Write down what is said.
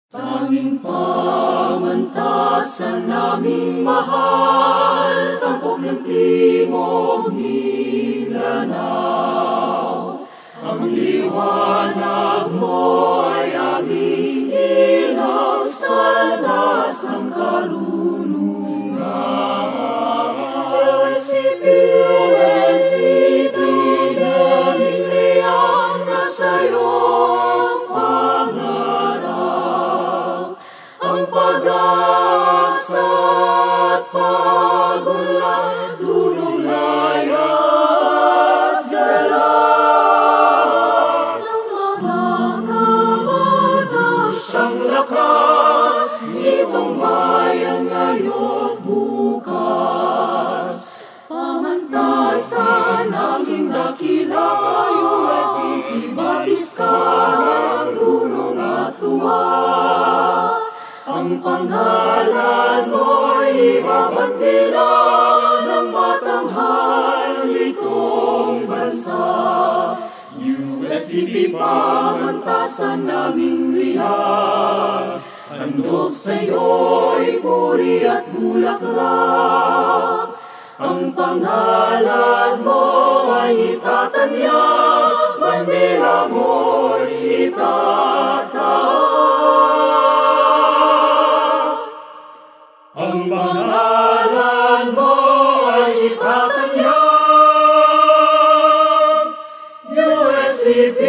Tanging pamantasan naming mahal, tampok ng timog Mindanao. Ang liwanag mo ay aming ilaw sa landas ng karunungan. USCP naming liyang na sa'yo ang pangarap, ang pag-asa at pag-unlad, dunong laya at galaw ng mga kabata siyang lakas nitong bayan ngayon bukas. Pamantasan naming dakila kayo, USCP, batis ka ng dunong at tuwa. Ang pangalan mo'y ibabandila ng matanghal nitong bansa. USCP, pamantasan naming lihan, handog sa'yo'y puri at bulaklak. Ang pangalan mo ay itatanyag, bandila mo'y itataas. Ang pangalan mo ay itatanyag, USCP.